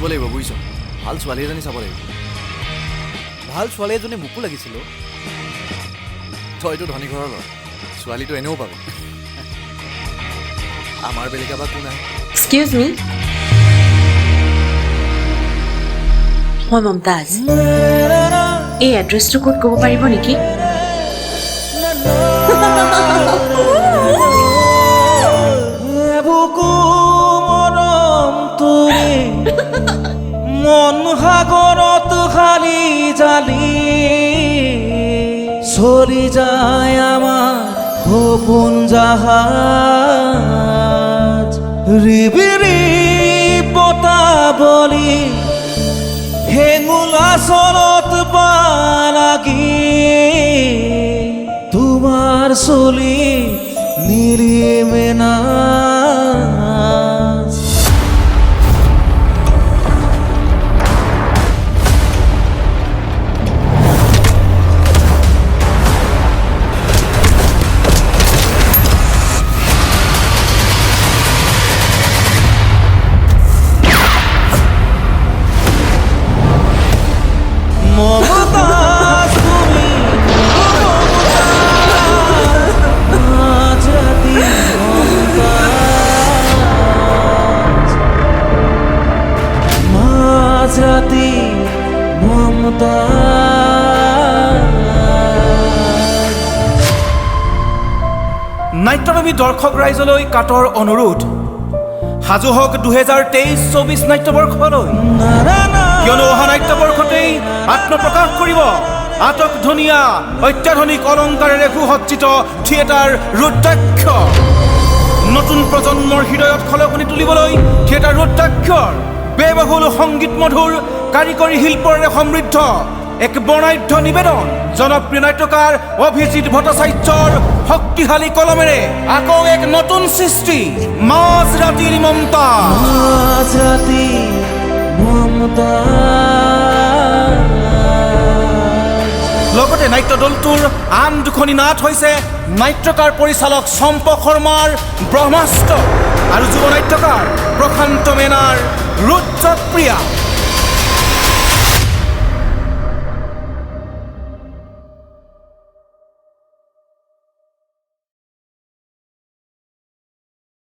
থাকিব লাগিব বুজিছ ভাল ছোৱালী এজনী চাব লাগিব ভাল ছোৱালী এজনী মোকো লাগিছিল তইতো ধনী ঘৰৰ ল'ৰা ছোৱালীটো এনেও পাবি আমাৰ বেলেগ বা কোন আহে এক্সকিউজ মি মই মমতাজ এই এড্ৰেছটো ক'ত ক'ব পাৰিব নেকি মন সাগৰত খালি জালি চলি যায় আমাৰ সপোন জাহাজ ৰিবিৰি বতাবলি হেঙুল আচলত লাগি তোমাৰ চলি নীলিমেনা নাট্যপ্ৰেমী দৰ্শক ৰাইজলৈ কাটৰ অনুৰোধ সাজু হওক 2023-24 নাট্যবৰ্ষলৈ কিয়নো অহা নাট্যবৰ্ষতেই আত্মপ্ৰকাশ কৰিব আটক ধুনীয়া অত্যাধুনিক অলংকাৰেৰে সুসজ্জিত থিয়েটাৰ ৰুদ্ৰাক্ষ নতুন প্ৰজন্মৰ হৃদয়ত খলকনি তুলিবলৈ থিয়েটাৰ ৰুদ্ৰাক্ষৰ বেবহুল সংগীত মধুৰ কাৰিকৰী শিল্পৰে সমৃদ্ধ এক বৰ্ণাঢ্য নিবেদন জনপ্ৰিয় নাট্যকাৰ অভিজিৎ ভট্টাচাৰ্যৰ শক্তিশালী কলমেৰে আকৌ এক নতুন সৃষ্টি মাজ ৰাতিৰ মমতাজ লগতে নাট্য দলটোৰ আন দুখনি নাট হৈছে নাট্যকাৰ পৰিচালক চম্পক শৰ্মাৰ ব্ৰহ্মাস্ত্ৰ আৰু যুৱ নাট্যকাৰ প্ৰশান্ত মেনাৰ ৰুদ্ৰপ্ৰিয়া